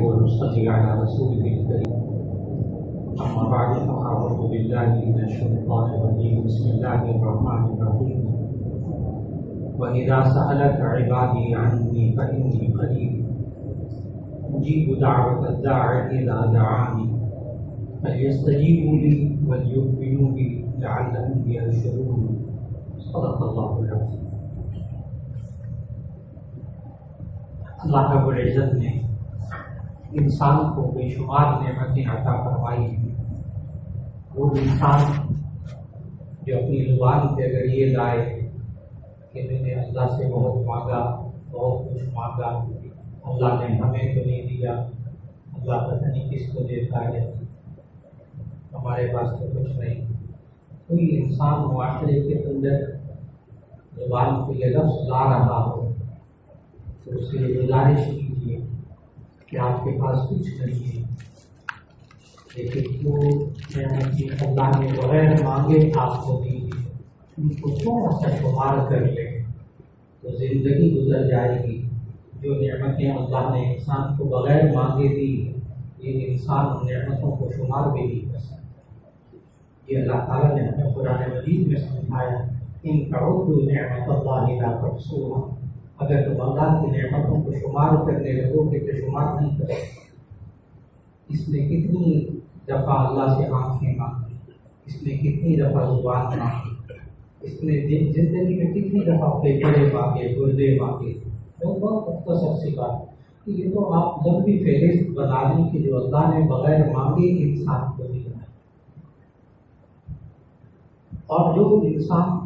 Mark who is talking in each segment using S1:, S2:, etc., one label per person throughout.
S1: ونصلي على رسوله الكريم. أما بعد فأعوذ بالله من الشيطان الرجيم. بسم الله الرحمن الرحيم. وإذا سألك عبادي عني فإني قريب أجيب دعوة الداع إذا دعاني فليستجيبوا لي وليؤمنوا بي لعلهم يرشدون. صدق الله العظيم. اللہ رب العزت نے انسان کو بے شمار نعمتیں عطا فرمائی ہیں. وہ انسان جو اپنی زبان پہ اگر یہ لائے کہ میں نے اللہ سے بہت مانگا، بہت کچھ مانگا، اللہ نے ہمیں تو نہیں دیا، اللہ پتہ نہیں کس کو دیتا ہے، ہمارے پاس تو کچھ نہیں. کوئی انسان معاشرے کے اندر زبان پہ یہ لفظ لا رہا ہو تو اس سے گزارش کیجیے کہ آپ کے پاس کچھ نہیں ہے، لیکن جو نعمتیں اللہ نے بغیر مانگے آپ کو دی ہے ان کو تھوڑا سا شمار کر لیں تو زندگی گزر جائے گی. جو نعمتیں اللہ نے انسان کو بغیر مانگے دی یہ انسان ان نعمتوں کو شمار بھی نہیں کر سکتا. یہ اللہ تعالیٰ نے ہمیں قرآن مجید میں سمجھایا ان تعدوا نعمت اللہ لا تحصوها. اگر تم اللہ کی نعمتوں کو شمار کرنے لگو کہ تو شمار نہیں کر سکتے. اس نے کتنی دفعہ اللہ سے آنکھیں مانگی، اس نے کتنی دفعہ زبان مانگی، اس نے زندگی میں کتنی دفعہ پھیپھڑے مانگے، گردے مانگے. بہت مختصر سی بات کہ یہ تو آپ لمبی فہرست بنا دیں کہ جو اللہ نے بغیر مانگے انسان کو دیا. اور جو انسان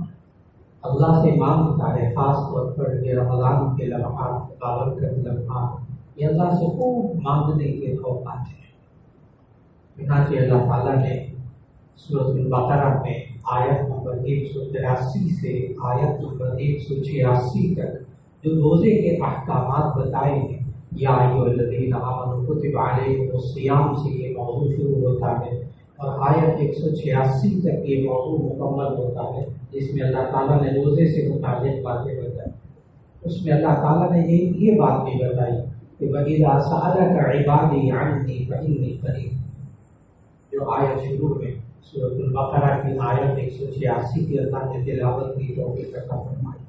S1: اللہ سے مانگتا ہے خاص طور پر یہ رمضان کے لمحات، بابرکت لمحات، یہ اللہ سے خوب مانگنے کے اوقات ہیں. چنانچہ اللہ تعالیٰ نے سورۃ البقرہ میں آیت نمبر 183 سے آیت نمبر 186 تک جو روزے کے احکامات بتائے ہیں، یا ایھا الذین آمنوا کتب علیکم الصیام سے یہ موضوع شروع ہوتا ہے اور آیت 186 تک یہ موضوع مکمل ہوتا ہے جس میں اللہ تعالیٰ نے روزے سے متعلق باتیں بتائی. اس میں اللہ تعالیٰ نے یہ بات بھی بتائی کہ وَإِذَا سَأَلَكَ عِبَادِي عَنِّي فَإِنِّي قَرِيبٌ. جو آیت شروع میں سورۃ البقرہ کی آیت 186 کی اللہ نے تلاوت کی توفیق عطا فرمائی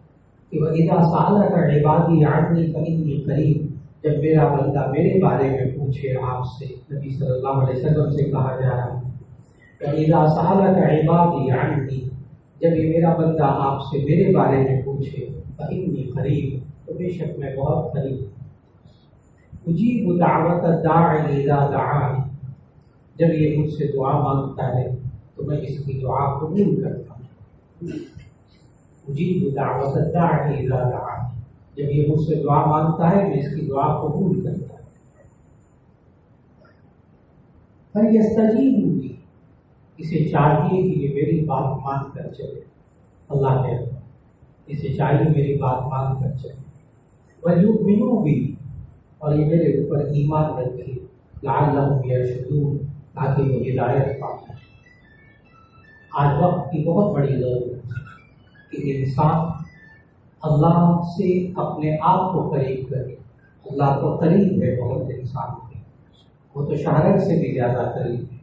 S1: کہ وَإِذَا سَأَلَكَ عِبَادِي عَنِّي فَإِنِّي قَرِيبٌ. جب میرا بندہ میرے بارے میں پوچھے آپ سے، نبی صلی اللہ علیہ وسلم سے کہا جا رہا ہے وَإِذَا سَأَلَكَ عِبَادِي عَنِّي، جب یہ میرا بندہ آپ سے میرے بارے میں پوچھے فَإِنِّي قَرِيبٌ، تو بے شک میں بہت قریب. أُجِيبُ دَعْوَةَ الدَّاعِ إِذَا دَعَانِ، جب یہ مجھ سے دعا مانگتا ہے تو میں اس کی دعا قبول کرتا ہوں. أُجِيبُ دَعْوَةَ الدَّاعِ إِذَا دَعَانِ، جب یہ مجھ سے دعا مانگتا ہے میں اس کی دعا قبول کرتا ہوں. فَلْيَسْتَجِيبُوا لِي، اسے چاہیے کہ یہ میری بات مان کر چلے. اللہ نے اسے چاہیے میری بات مان کر چلے. وَلْيُؤْمِنُوا بِي، اور یہ میرے اوپر ایمان رکھے. لَعَلَّهُمْ يَرْشُدُونَ، تاکہ وہ ہدایت پائیں. آج وقت کی بہت بڑی ضرورت ہے کہ انسان اللہ سے اپنے آپ کو قریب کرے. اللہ تو قریب ہے بہت انسان کے، وہ تو شہرت سے بھی زیادہ قریب ہے،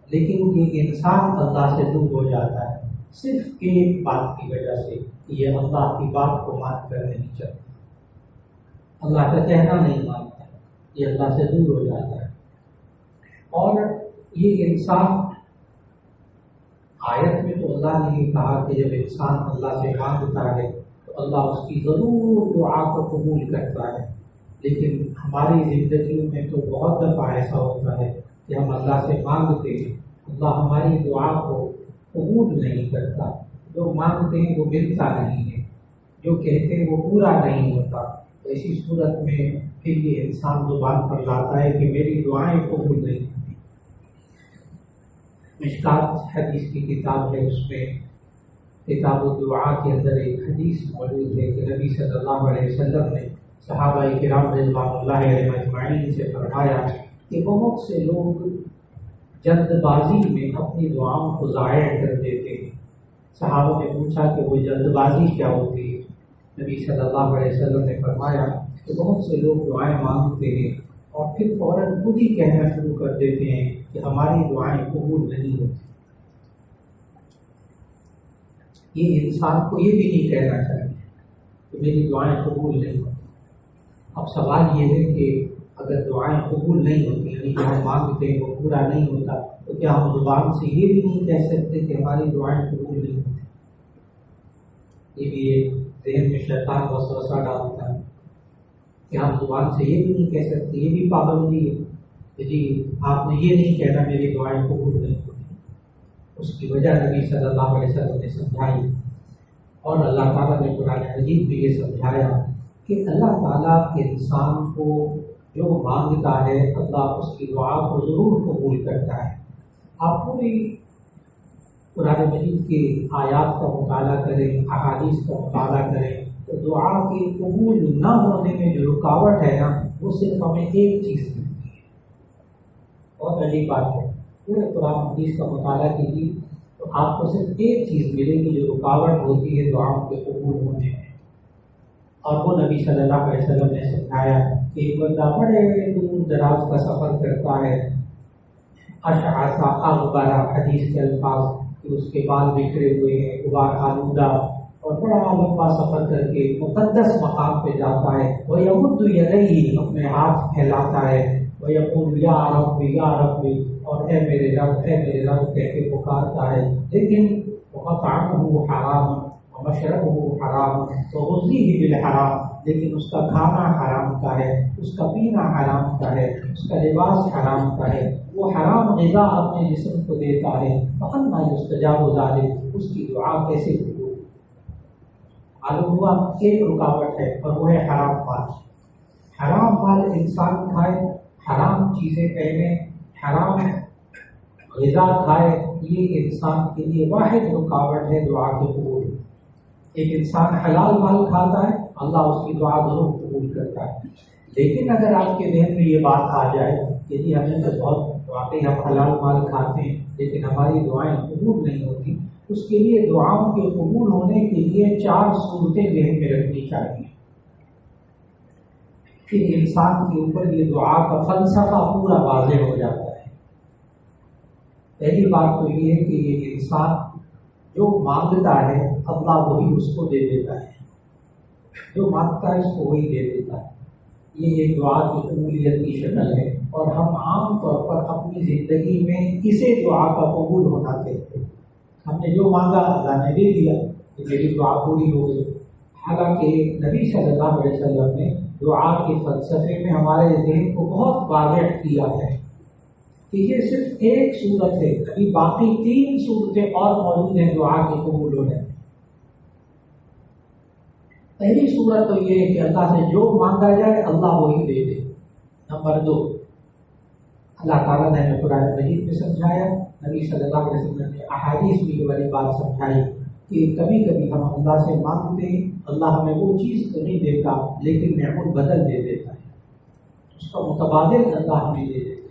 S1: لیکن یہ انسان اللہ سے دور ہو جاتا ہے صرف ایک بات کی وجہ سے کہ یہ اللہ کی بات کو مان کر نہیں چلتا، اللہ کا کہنا نہیں مانتا، یہ اللہ سے دور ہو جاتا ہے. اور یہ انسان آیت میں تو اللہ نے یہ کہا کہ جب انسان اللہ سے مانگتا ہے تو اللہ اس کی ضرور دعا کو قبول کرتا ہے. لیکن ہماری زندگیوں میں تو بہت دفعہ ایسا ہوتا ہے کہ ہم اللہ سے مانگتے ہیں، اللہ ہماری دعا کو قبول نہیں کرتا. جو مانگتے ہیں وہ ملتا نہیں ہے، جو کہتے ہیں وہ پورا نہیں ہوتا. تو اسی صورت میں پھر یہ انسان زبان پر لاتا ہے کہ میری دعائیں قبول نہیں ہوتی. مشکات حدیث کی کتاب ہے، اس میں کتاب الدعاء کے اندر ایک حدیث موجود ہے کہ نبی صلی اللہ علیہ وسلم نے صحابہ کرام رضوان اللہ علیہم اجمعین سے فرمایا کہ بہت سے لوگ جلد بازی میں اپنی دعاؤں کو ضائع کر دیتے ہیں. صحابہ نے پوچھا کہ وہ جلد بازی کیا ہوتی ہے؟ نبی صلی اللہ علیہ وسلم نے فرمایا کہ بہت سے لوگ دعائیں مانگتے ہیں اور پھر فوراً خود ہی کہنا شروع کر دیتے ہیں کہ ہماری دعائیں قبول نہیں ہوتی۔ یہ انسان کو یہ بھی نہیں کہنا چاہیے کہ میری دعائیں قبول نہیں ہوتی۔ اب سوال یہ ہے کہ اگر دعائیں قبول نہیں ہوتی، یعنی جو ہم مانگتے ہیں وہ پورا نہیں ہوتا، تو کیا ہم زبان سے یہ بھی نہیں کہہ سکتے کہ ہماری دعائیں قبول نہیں ہوتی؟ یہ بھی ایک ذہن میں شیطان وسوسہ ڈالتا ہے کہ ہم زبان سے یہ بھی نہیں کہہ سکتے، یہ بھی پابندی ہے کہ جی آپ نے یہ نہیں کہنا میری دعائیں قبول نہیں ہوتی۔ اس کی وجہ نبی صلی اللہ علیہ وسلم نے سمجھائی، اور اللہ تعالیٰ نے قرآن مجید میں یہ سمجھایا کہ اللہ تعالیٰ انسان کو جو مانگتا ہے اللہ اس کی دعا کو ضرور قبول کرتا ہے۔ آپ پوری قرآن مجید کی آیات کا مطالعہ کریں، احادیث کا مطالعہ کریں، تو دعا کے قبول نہ ہونے میں جو رکاوٹ ہے نا، وہ صرف ہمیں ایک چیز ملتی ہے۔ بہت عجیب بات ہے، پورے قرآن حدیث کا مطالعہ کیجیے تو آپ کو صرف ایک چیز ملے گی جو رکاوٹ ہوتی ہے دعاؤں کے قبول ہونے میں، اور وہ نبی صلی اللہ علیہ وسلم نے سمجھایا کہ ایک بندہ بڑے دور دراز کا سفر کرتا ہے، اشعث اغبر، حدیث کے الفاظ کہ اس کے بال بکھرے ہوئے ہیں، غبار آلودہ، اور بڑا لمبا سفر کر کے مقدس مقام پہ جاتا ہے، وہ یمد یدیہ، اپنے ہاتھ پھیلاتا ہے، وہ یقول یا رب یا رب، اور اے میرے رب کہہ کے پکارتا ہے، لیکن ومطعمہ حرام ومشربہ حرام وغذیہ بالحرام، لیکن اس کا کھانا حرام کا ہے، اس کا پینا حرام کا ہے، اس کا لباس حرام کا ہے، وہ حرام غذا اپنے جسم کو دیتا ہے، فأنی یستجاب ذلک، اس کی دعا کیسے قبول؟ معلوم ہوا ایک رکاوٹ ہے، اور وہ ہے حرام مال۔ حرام مال انسان کھائے، حرام چیزیں پہنے، حرام غذا کھائے، یہ انسان کے لیے واحد رکاوٹ ہے دعا کے قبول۔ ایک انسان حلال مال کھاتا ہے، اللہ اس کی دعا ضرور قبول کرتا ہے، لیکن اگر آپ کے ذہن میں یہ بات آ جائے کہ جی ہمیں تو بہت واقعی ہم حلال مال کھاتے ہیں لیکن ہماری دعائیں قبول نہیں ہوتی، اس کے لیے دعاؤں کے قبول ہونے کے لیے 4 صورتیں ذہن میں رکھنی چاہیے۔ پھر انسان کے اوپر یہ دعا کا فلسفہ پورا واضح ہو جاتا ہے۔ پہلی بات تو یہ ہے کہ یہ انسان جو مانگتا ہے اللہ وہی اس کو دے دیتا ہے، جو مانگتا ہے اس کو وہی دے دیتا ہے۔ یہ ایک دعا کی قبولیت کی شکل ہے، اور ہم عام طور پر اپنی زندگی میں اسے دعا کا قبول ہونا کہتے ہیں۔ ہم نے جو مانگا اللہ نے دے دیا، کہ میری دعا پوری ہو گئی۔ حالانکہ نبی صلی اللہ علیہ وسلم نے دعا کے فلسفے میں ہمارے ذہن کو بہت واضح کیا ہے کہ یہ صرف ایک صورت ہے، ابھی باقی 3 صورتیں اور موجود ہیں دعا کے قبول ہونے میں۔ پہلی صورت تو یہ ہے کہ اللہ سے جو مانگا جائے اللہ وہی دے دے۔ نمبر 2، اللہ تعالیٰ نے ہمیں قرآن مجید میں سمجھایا، نبی صلی اللہ علیہ وسلم نے احادیث میں یہ والی بات سمجھائی کہ کبھی کبھی ہم اللہ سے مانگتے ہیں، اللہ ہمیں وہ چیز تو نہیں دیتا لیکن نعمت بدل دے دیتا ہے، اس کا متبادل اللہ ہمیں دے دیتا ہے۔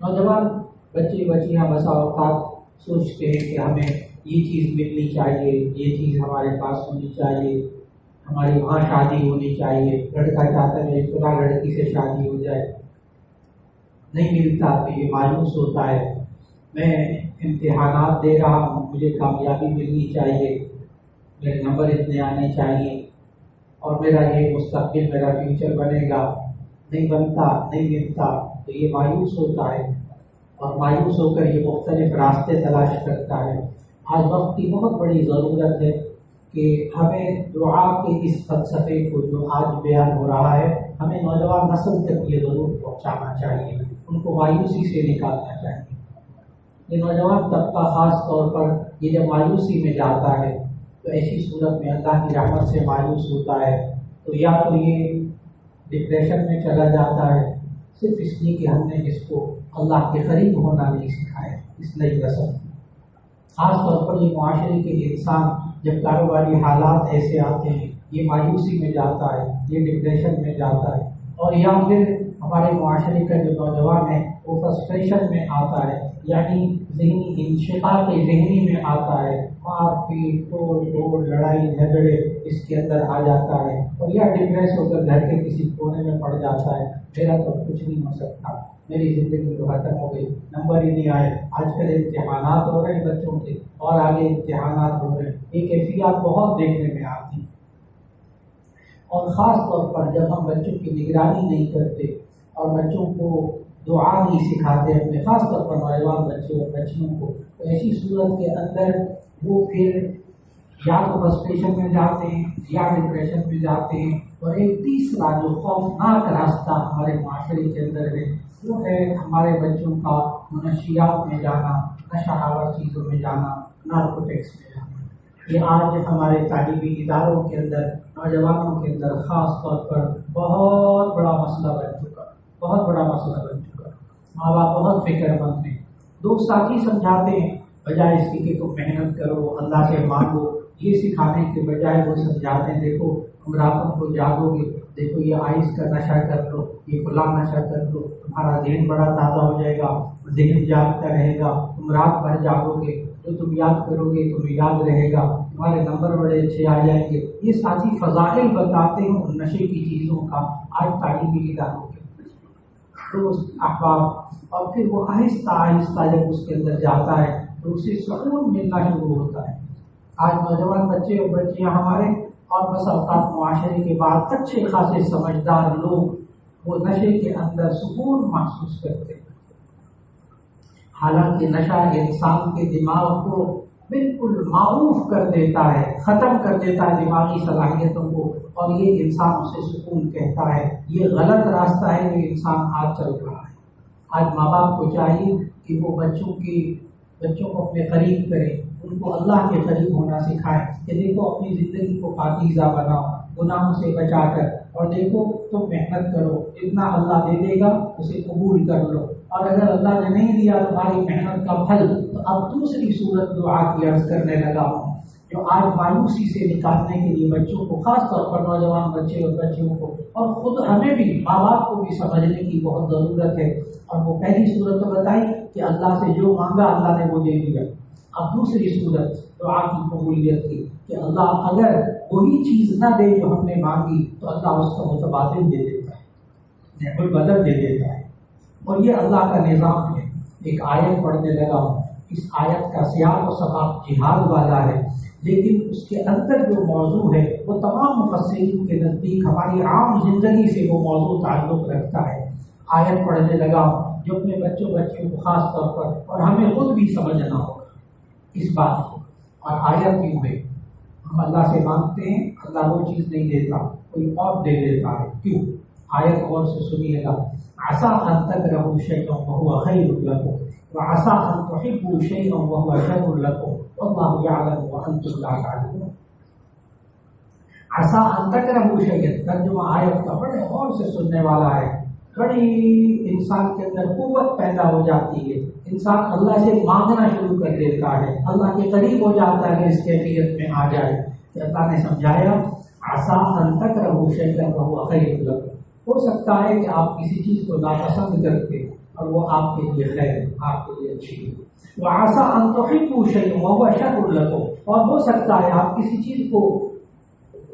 S1: نوجوان بچیاں بسا اوقات سوچتے ہیں کہ ہمیں یہ چیز ملنی چاہیے، یہ چیز ہمارے پاس ہونی چاہیے، ہماری وہاں شادی ہونی چاہیے، لڑکا چاہتا ہے میری فلاں لڑکی سے شادی ہو جائے، نہیں ملتا تو یہ مایوس ہوتا ہے، میں امتحانات دے رہا ہوں، مجھے کامیابی ملنی چاہیے، میرے نمبر اتنے آنے چاہیے، اور میرا یہ مستقبل، میرا فیوچر بنے گا، نہیں بنتا، نہیں ملتا تو یہ مایوس ہوتا ہے، اور مایوس ہو کر یہ مختلف راستے تلاش کرتا ہے۔ آج وقت کی بہت بڑی ضرورت ہے کہ ہمیں دعا کے اس فلسفے کو جو آج بیان ہو رہا ہے، ہمیں نوجوان نسل تک یہ ضرور پہنچانا چاہیے، ان کو مایوسی سے نکالنا چاہیے۔ یہ نوجوان طبقہ خاص طور پر یہ جب مایوسی میں جاتا ہے تو ایسی صورت میں اللہ کی رحمت سے مایوس ہوتا ہے، تو یا تو یہ ڈپریشن میں چلا جاتا ہے، صرف اس لیے کہ ہم نے اس کو اللہ کے قریب ہونا نہیں سکھایا، اس نئی رسم۔ خاص طور پر یہ معاشرے کے انسان جب کاروباری حالات ایسے آتے ہیں، یہ مایوسی میں جاتا ہے، یہ ڈپریشن میں جاتا ہے، اور یا پھر ہمارے معاشرے کا جو نوجوان ہے وہ فرسٹریشن میں آتا ہے، یعنی ذہنی انشقاق ذہنی میں آتا ہے، مار پیٹ توڑ پھوڑ لڑائی جھگڑے اس کے اندر آ جاتا ہے، اور یا ڈپریس ہو کر گھر کے کسی کونے میں پڑ جاتا ہے، میرا تو کچھ نہیں ہو سکتا، میری زندگی تو ختم ہو گئی، نمبر ہی نہیں آئے۔ آج کل امتحانات ہو رہے ہیں بچوں کے، اور آگے امتحانات ہو رہے ہیں، یہ کیفیات بہت دیکھنے میں آتی ہیں۔ اور خاص طور پر جب ہم بچوں کی نگرانی نہیں کرتے اور بچوں کو دعا نہیں سکھاتے اپنے، خاص طور پر نوجوان بچے اور بچیوں کو، تو ایسی صورت کے اندر وہ پھر یا تو فرسٹریشن میں جاتے ہیں یا ڈپریشن میں جاتے ہیں۔ اور ایک تیسرا جو خوفناک راستہ ہمارے معاشرے کے اندر ہے وہ ہے ہمارے بچوں کا منشیات میں جانا، نشہ آور چیزوں میں جانا، نارکوٹکس میں جانا۔ یہ آج ہمارے تعلیمی اداروں کے اندر نوجوانوں کے اندر خاص طور پر بہت بڑا مسئلہ بن چکا، بہت بڑا مسئلہ بن چکا۔ ماں باپ بہت فکر مند ہیں، دو ساتھی سمجھاتے ہیں بجائے اس کی کہ تم محنت کرو، اللہ سے مانگو، یہ سکھانے کے بجائے وہ سمجھاتے ہیں دیکھو تم راتوں کو جاگو گے، دیکھو یہ آئس کا نشہ کر لو، یہ فلاں نشہ کر لو، تمہارا ذہن بڑا تازہ ہو جائے گا، ذہن جاگتا رہے گا، تم رات بھر جاگو گے، جو تم یاد کرو گے تمہیں یاد رہے گا، تمہارے نمبر بڑے اچھے آ جائیں گے۔ یہ ساتھی فضائل بتاتے ہیں ان نشے کی چیزوں کا آج تعلیمی اداروں کے دوست احباب، اور پھر وہ آہستہ آہستہ جب اس کے اندر جاتا ہے تو اسے سکون ملنا شروع ہوتا ہے۔ آج نوجوان بچے اور بچیاں ہمارے اور بس اوقات معاشرے کے بعد اچھے خاصے سمجھدار لوگ وہ نشے کے اندر سکون محسوس کرتے ہیں، حالانکہ نشہ انسان کے دماغ کو بالکل معروف کر دیتا ہے، ختم کر دیتا ہے دماغی صلاحیتوں کو، اور یہ انسان اسے سکون کہتا ہے۔ یہ غلط راستہ ہے جو انسان آج چل رہا ہے۔ آج ماں باپ کو چاہیے کہ وہ بچوں کو اپنے قریب کریں، ان کو اللہ کے قریب ہونا سکھائیں کہ دیکھو اپنی زندگی کو پاکیزہ بناؤ گناہوں سے بچا کر، اور دیکھو تم محنت کرو، جتنا اللہ دے دے گا اسے قبول کر لو، اور اگر اللہ نے نہیں دیا تمہاری محنت کا پھل تو اب دوسری صورت دعا کی عرض کرنے لگا ہوں جو آج مایوسی سے نکالنے کے لیے بچوں کو، خاص طور پر نوجوان بچے اور بچیوں کو اور خود ہمیں بھی ماں باپ کو بھی سمجھنے کی بہت ضرورت ہے۔ اور وہ پہلی صورت تو بتائی کہ اللہ سے جو مانگا اللہ نے وہ دے دیا، اب دوسری صورت دعا کی قبولیت کی کہ اللہ اگر وہی چیز نہ دے جو ہم نے مانگی تو اللہ اس کا متبادل دے دیتا ہے، نعم البدل دے دیتا ہے، اور یہ اللہ کا نظام ہے۔ ایک آیت پڑھنے لگا ہوں، اس آیت کا سیاق و سباق جہاد والا ہے، لیکن اس کے اندر جو موضوع ہے وہ تمام مفسرین کے نزدیک ہماری عام زندگی سے وہ موضوع تعلق رکھتا ہے۔ آیت پڑھنے لگا ہوں جو اپنے بچوں بچیوں کو خاص طور پر اور ہمیں خود بھی سمجھنا ہوگا اس بات کو۔ اور آیت کیوں ہے؟ ہم اللہ سے مانگتے ہیں، اللہ وہ چیز نہیں دیتا، کوئی اور دے دیتا ہے، کیوں؟ آیت غور سے سنیے گا، عسیٰ ان تکرہوا شیئا وہو خیر لکم وعسیٰ ان تحبوا شیئا وہو شر لکم واللہ یعلم وانتم لا تعلمون۔ عسیٰ ان تکرہوا شیئا، ترجمہ آیت کا بڑے غور سے سننے والا ہے، بڑی انسان کے اندر قوت پیدا ہو جاتی ہے، انسان اللہ سے مانگنا شروع کر دیتا ہے، اللہ کے قریب ہو جاتا ہے اس کیفیت میں آ جائے کہ اللہ نے سمجھایا عسیٰ ان تکرہوا شیئا وہو خیر لکم، ہو سکتا ہے کہ آپ کسی چیز کو ناپسند کرتے اور وہ آپ کے لیے خیر، آپ کے لیے اچھی ہے، وعسیٰ ان تحبوا شیئا وہو شر لکم، اور ہو سکتا ہے آپ کسی چیز کو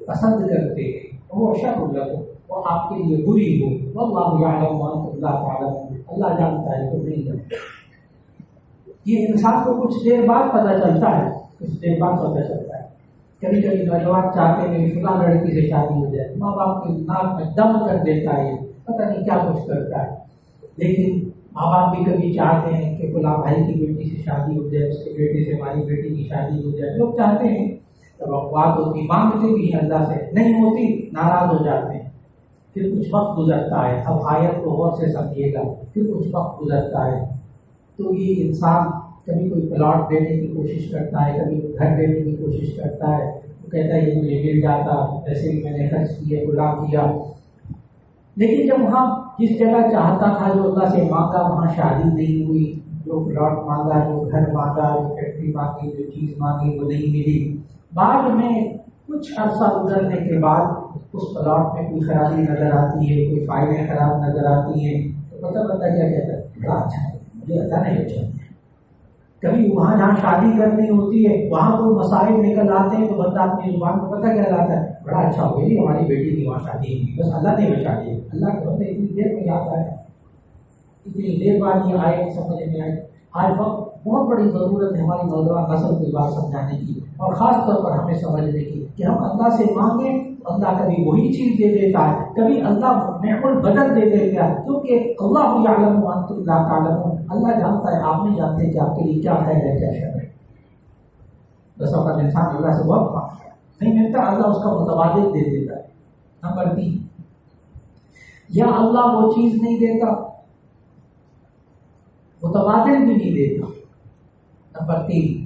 S1: پسند کرتے وہ شر لکم، وہ آپ کے لیے بری ہو، واللہ یعلم وانتم لا تعلمون، اللہ جانتا ہے تم نہیں جانتے۔ یہ انسان کو کچھ دیر بعد پتہ چلتا ہے، کچھ دیر بعد پتہ چلتا ہے۔ کبھی کبھی نوجوان چاہتے ہیں کہ فلاں لڑکی سے شادی ہو جائے، ماں باپ کی ناک میں دم کر دیتا ہے، پتہ نہیں کیا کچھ کرتا ہے، لیکن ماں باپ بھی کبھی چاہتے ہیں کہ فلاں بھائی کی بیٹی سے شادی ہو جائے، اس کے بیٹے سے ہماری بیٹی کی شادی ہو جائے، لوگ چاہتے ہیں، توقعات ہوتی، مانگتے بھی ہیں اللہ سے، نہیں ہوتی ناراض ہو جاتے ہیں۔ پھر کچھ وقت گزرتا ہے، اب آیت کو غور سے سمجھیے گا، پھر کچھ وقت گزرتا ہے تو یہ انسان کبھی کوئی پلاٹ دینے کی کوشش کرتا ہے، کبھی گھر دینے کی کوشش کرتا ہے، وہ کہتا ہے یہ مجھے مل جاتا، ایسے بھی میں نے خرچ کیے، گناہ کیا، لیکن جب وہاں جس جگہ چاہتا تھا جو اللہ سے مانگا وہاں شادی نہیں ہوئی، جو پلاٹ مانگا، جو گھر مانگا، جو فیکٹری مانگی، جو چیز مانگی وہ نہیں ملی، بعد میں کچھ عرصہ گزرنے کے بعد اس پلاٹ میں کوئی خرابی نظر آتی ہے، کوئی فائلیں خراب نظر آتی ہیں، تو پتہ کیا کہتا ہے، اچھا مجھے اللہ نے اچھا دیا، کبھی وہاں جہاں شادی کرنی ہوتی ہے وہاں کوئی مسائل نکل آتے ہیں تو بندہ اپنی زبان کو پتہ کیا لاتا ہے، بڑا اچھا ہو گئی ہماری بیٹی کی وہاں شادی ہوئی، بس اللہ نے بچا دیا، اللہ کے بندے اتنی دیر میں آتا ہے، اتنی دیر بعد یہ آئے سمجھ میں آئے۔ آج وقت بہت بڑی ضرورت ہے ہماری نوجوان نسل کو بات سمجھانے کی، اور خاص طور پر ہمیں سمجھنے کی کہ ہم اللہ سے مانگیں تو اللہ کبھی وہی چیز دے دیتا ہے، کبھی اللہ نعم البدل دے دیتا ہے، کیونکہ اللہ یعلم وانتم لا تعلمون، اللہ جانتا ہے آپ نہیں جانتے کہ آپ کے لیے کیا خیر ہے کیا شر ہے۔ بس اوقات انسان اللہ سے بہت مانگتا ہے، نہیں ملتا اللہ اس کا متبادل دے دیتا ہے۔ نمبر 3، یا اللہ وہ چیز نہیں دیتا، متبادل بھی نہیں دیتا۔ نمبر 3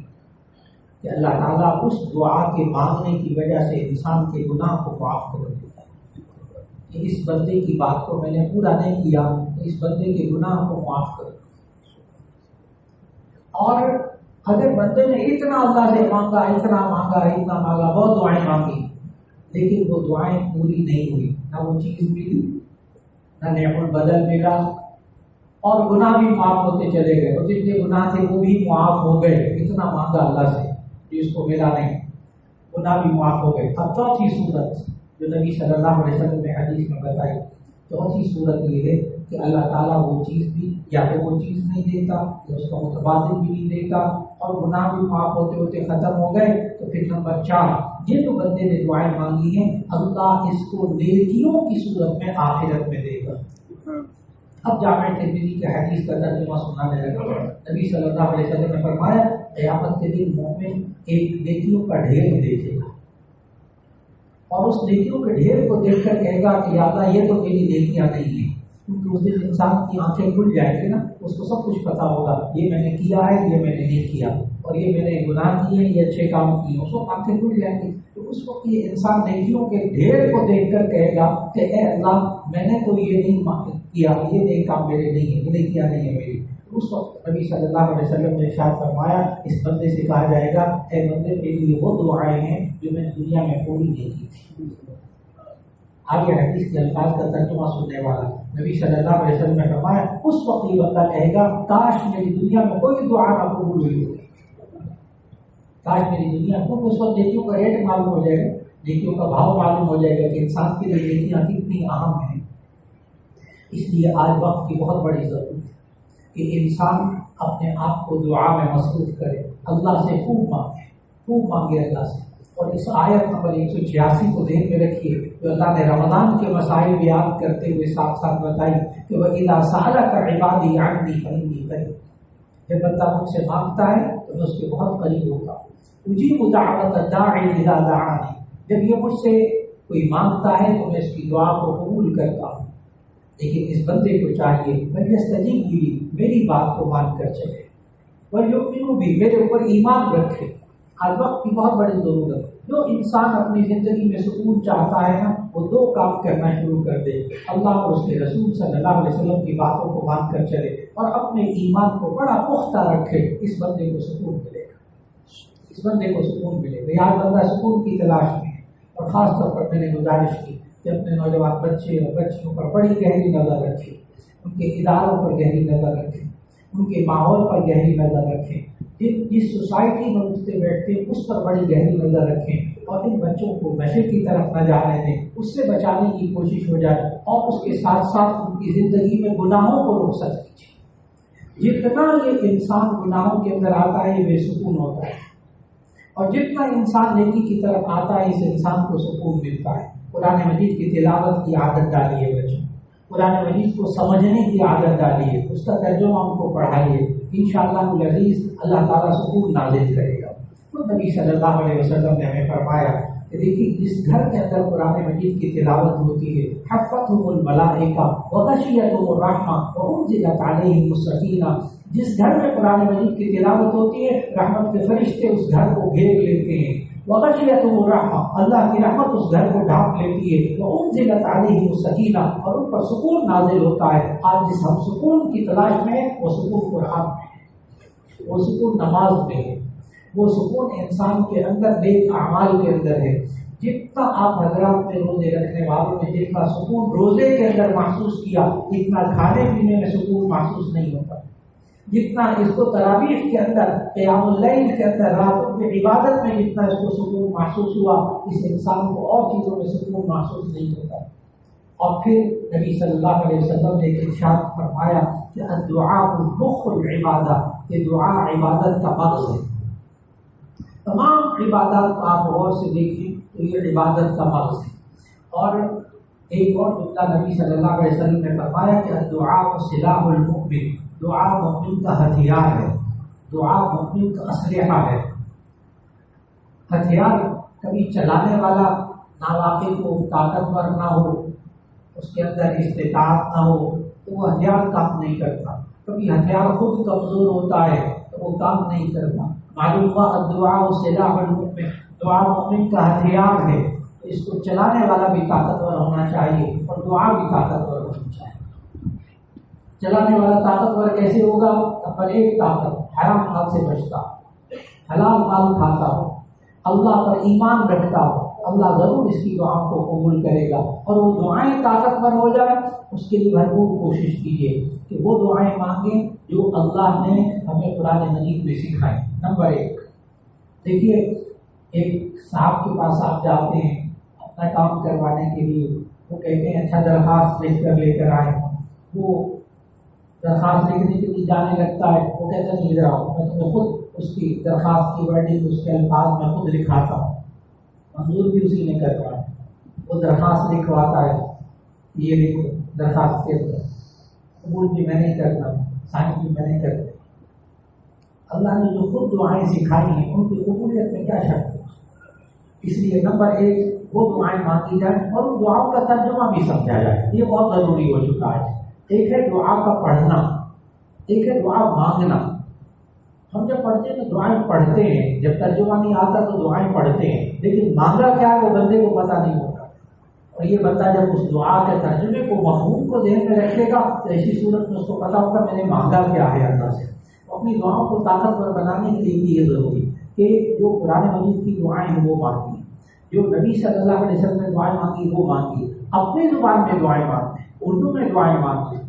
S1: کہ اللہ تعالیٰ اس دعا کے مانگنے کی وجہ سے انسان کے گناہ کو معاف کر دیتا ہے کہ اس بندے کی بات کو میں نے پورا نہیں کیا تو اس بندے کے گناہ کو معاف کر دو۔ اور اگر بندے نے اتنا اللہ سے مانگا، اتنا مانگا، بہت دعائیں مانگی، لیکن وہ دعائیں پوری نہیں ہوئی، نہ وہ چیز ملی، نہ نعم البدل ملا، اور گناہ بھی معاف ہوتے چلے گئے، اور جتنے گناہ تھے وہ بھی معاف ہو گئے، اتنا مانگا اللہ سے جس کو ملا نہیں، گناہ بھی معاف ہو گئے۔ اب چوتھی صورت جو نبی صلی اللہ علیہ وسلم نے حدیث میں بتائی، چوتھی صورت یہ ہے کہ اللہ تعالیٰ وہ چیز بھی یا تو وہ چیز نہیں دیتا یا اس کا متبادل بھی نہیں دیتا، اور گناہ بھی معاف ہوتے ہوتے ختم ہو گئے۔ تو پھر نمبر 4، یہ جو بندے نے دعائیں مانگی ہیں اللہ اس کو نیکیوں کی صورت میں آخرت میں دے گا۔ اب جامع ترمذی کی حدیث کا ترجمہ سنانے لگا۔ نبی صلی اللہ علیہ وسلم نے فرمایا قیامت کے دن مومن ایک نیکیوں کا ڈھیر دیکھے گا، اور اس نیکیوں کے ڈھیر کو دیکھ کر کہے گا کہ یا اللہ یہ تو میری نیکیاں نہیں ہیں، کیونکہ اس دن انسان کی آنکھیں کھل جائیں گی نا، اس کو سب کچھ پتا ہوگا یہ میں نے کیا ہے یہ میں نے نہیں کیا، اور یہ میں نے گناہ کیے ہیں یہ اچھے کام کیے، اس کو آنکھیں کھل جائیں گی۔ تو اس وقت یہ انسان نیکیوں کے ڈھیر کو دیکھ کر کہے گا کہ اے اللہ میں نے تو یہ نہیں کیا، یہ نیک کام میرے نہیں ہے، یہ نیکیاں نہیں ہے میری۔ اس وقت نبی صلی اللہ علیہ وسلم نے ارشاد فرمایا اس بندے سے کہا جائے گا اے بندے میرے لیے وہ دعائیں ہیں جو میں دنیا میں پوری نہیں کی تھی۔ آگے حدیث کے الفاظ کا ترجمہ سننے والا نبی صلی اللہ علیہ وسلم نے فرمایا اس وقت یہ بندہ کہے گا کاش میری دنیا میں کوئی دعا نہ قبول ہوئی ہوتی، کاش میری دنیا کو، اس وقت نیکیوں کا ریٹ معلوم ہو جائے گا، نیکیوں کا بھاؤ معلوم ہو جائے گا کہ انسان کے لیے نیکیاں کتنی اہم ہیں۔ اس لیے آج وقت کی بہت بڑی ضرورت ہے کہ انسان اپنے آپ کو دعا میں مصروف کرے، اللہ سے خوب مانگے اللہ سے۔ اور اس آیت نمبر 186 کو ذہن میں رکھیے جو اللہ نے رمضان کے مسائل بیان کرتے ہوئے ساتھ ساتھ بتائی کہ وَإِذَا سَأَلَكَ عِبَادِي عَنِّي فَإِنِّي قَرِيبٌ، جب بندہ مجھ سے مانگتا ہے تو میں اس کے بہت قریب ہوتا ہوں، أُجِيبُ دَعْوَةَ الدَّاعِ إِذَا دَعَانِ، جب یہ مجھ سے کوئی مانگتا ہے تو میں اس کی دعا کو قبول کرتا ہوں۔ لیکن اس بندے کو چاہیے فَلْيَسْتَجِبْ لِي، میری بات کو مان کر چلے، وَلْيُؤْمِنُوا بِي، میرے اوپر ایمان رکھے۔ آج وقت کی بہت بڑی ضرورت ہے، جو انسان اپنی زندگی میں سکون چاہتا ہے نا وہ 2 کام کرنا شروع کر دے، اللہ اور اس کے رسول صلی اللہ علیہ وسلم کی باتوں کو مان کر چلے اور اپنے ایمان کو بڑا پختہ رکھے، اس بندے کو سکون ملے گا، اس بندے کو سکون ملے گا۔ یار بندہ سکون کی تلاش میں ہے، اور خاص طور پر میں نے گزارش کی کہ اپنے نوجوان بچے اور بچیوں پر بڑی گہری نظر رکھیں، ان کے اداروں پر گہری نظر رکھیں، ان کے ماحول پر گہری نظر رکھیں، جس سوسائٹی میں اٹھتے بیٹھتے اس پر بڑی گہری نظر رکھیں، اور ان بچوں کو نشے کی طرف نہ جانے دیں، اس سے بچانے کی کوشش ہو جائے، اور اس کے ساتھ ساتھ ان کی زندگی میں گناہوں کو رخصت کیجیے۔ جتنا یہ انسان گناہوں کے اندر آتا ہے یہ بے سکون ہوتا ہے، اور جتنا انسان نیکی کی طرف آتا ہے اس انسان کو سکون ملتا ہے۔ قرآن مجید کی تلاوت کی عادت ڈالیے بچوں، قرآن مجید کو سمجھنے کی عادت ڈالیے، اس کا ترجمہ ان کو پڑھائیے، انشاءاللہ العزیز اللہ تعالیٰ سکون نازل کرے گا۔ تو نبی صلی اللہ علیہ وسلم نے ہمیں فرمایا کہ دیکھیے جس گھر کے اندر قرآن مجید کی تلاوت ہوتی ہے حفتہم الملائکہ وغشیتہم الرحمہ وانزلت علیہم السکینہ، جس گھر میں قرآن مجید کی تلاوت ہوتی ہے رحمت کے فرشتے اس گھر کو گھیر لیتے ہیں، وغشیتہم الرحمہ، اللہ کی رحمت اس گھر کو ڈھانپ لیتی ہے، وانزلت علیہم السکینہ، اور ان پر سکون نازل ہوتا ہے۔ آج جس ہم سکون کی تلاش میں ہیں وہ سکون قرآن میں ہے، وہ سکون نماز میں ہے، وہ سکون انسان کے اندر نیک اعمال کے اندر ہے۔ جتنا آپ حضرات میں روزے رکھنے والوں نے جتنا سکون روزے کے اندر محسوس کیا اتنا کھانے پینے میں سکون محسوس نہیں ہوتا۔ جتنا اس کو تراویح کے اندر، قیام اللیل کے اندر، راتوں میں عبادت میں جتنا اس کو سکون محسوس ہوا، اس انسان کو اور چیزوں میں سکون محسوس نہیں ہوتا۔ اور پھر نبی صلی اللہ علیہ وسلم نے ارشاد فرمایا کہ الدعاء مخ العبادہ، کہ دعا عبادت کا مغز ہے۔ تمام عبادات کو آپ غور سے دیکھیں تو یہ عبادت کا مغز ہے۔ اور ایک اور جملہ نبی صلی اللہ علیہ وسلم نے فرمایا کہ الدعاء سلاح المؤمن، دعا مومن کا ہتھیار ہے، دعا مومن کا اسلحہ ہے۔ ہتھیار کبھی چلانے والا ناواقف ہو، طاقتور نہ ہو، اس کے اندر استطاعت نہ ہو تو وہ ہتھیار کام نہیں کرتا۔ کبھی ہتھیار خود کمزور ہوتا ہے تو وہ کام نہیں کرتا۔ معلوم ہوا الدعاء سلاح المؤمن، دعا مومن کا ہتھیار ہے، تو اس کو چلانے والا بھی طاقتور ہونا چاہیے اور دعا بھی طاقتور ہونی چاہیے۔ چلانے والا طاقتور کیسے ہوگا؟ نمبر ایک، طاقت حرام مال سے بچتا ہو، حلال مال کھاتا ہو، اللہ پر ایمان رکھتا ہو، اللہ ضرور اس کی دعا کو قبول کرے گا۔ اور وہ دعائیں طاقتور ہو جائے اس کے لیے بھرپور کوشش کیجیے کہ وہ دعائیں مانگیں جو اللہ نے ہمیں قرآن مجید میں سکھائیں۔ نمبر ایک، دیکھیے ایک صاحب کے پاس آپ جاتے ہیں اپنا کام کروانے کے لیے، وہ کہتے ہیں اچھا درخواست لکھ کر لے کر آئے، وہ درخواست لکھنے کے لیے جانے لگتا ہے، وہ کہتا ہے نہیں رہا میں تمہیں خود اس کی درخواست کی ورڈنگ، اس کے الفاظ میں خود لکھاتا ہوں، منظور بھی اسی نے کرتا ہے۔ وہ درخواست لکھواتا ہے، یہ لکھو درخواست کے اندر، قبول بھی میں نہیں کرتا، سائن بھی میں نہیں کرتا۔ اللہ نے جو خود دعائیں سکھائی ہیں ان کی قبولیت میں کیا شک ہے؟ اس لیے نمبر ایک وہ دعائیں مانگی جائیں اور ان دعاؤں کا ترجمہ بھی سمجھا جائے، یہ بہت ضروری ہو چکا ہے۔ ایک ہے دعا کا پڑھنا، ایک ہے دعا مانگنا۔ ہم جب پڑھتے ہیں تو دعائیں پڑھتے ہیں، جب ترجمہ نہیں آتا تو دعائیں پڑھتے ہیں، لیکن مانگا کیا ہے وہ بندے کو پتہ نہیں ہوتا۔ اور یہ بندہ جب اس دعا کے ترجمے کو، مفہوم کو ذہن میں رکھے گا تو ایسی صورت میں اس کو پتہ ہوگا میں نے مانگا کیا ہے اللہ سے۔ اپنی دعاؤں کو طاقتور بنانے کے لیے بھی یہ ضروری ہے کہ جو قرآن مجید کی دعائیں ہیں وہ مانگی، جو نبی صلی اللہ علیہ وسلم نے دعائیں مانگی وہ مانگی، اپنی زبان میں دعائیں مانگیں، اردو میں دعائیں مانگیں،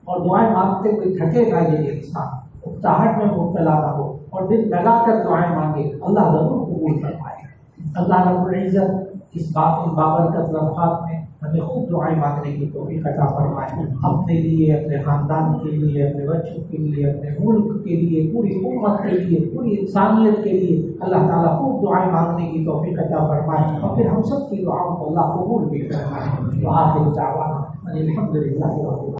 S1: اور دعائیں مانگتے کوئی تھکے گا یہ انسان، اکتاہٹ میں مبتلا نہ ہو اور دل لگا کر دعائیں مانگے، اللہ ضرور قبول فرمائے گا۔ اللہ رب العزت اس بابرکت لمحات میں ہمیں خوب دعائیں مانگنے کی توفیق عطا فرمائے، اپنے لیے، اپنے خاندان کے لیے، اپنے بچوں کے لیے، اپنے ملک کے لیے، پوری امت کے لیے، پوری انسانیت کے لیے اللہ تعالیٰ خوب دعائیں مانگنے کی توفیق عطا فرمائے، اور پھر ہم سب کی دعاؤں کو اللہ قبول بھی فرمائے۔ وآخر دعوانا الحمد للہ رب العالمین۔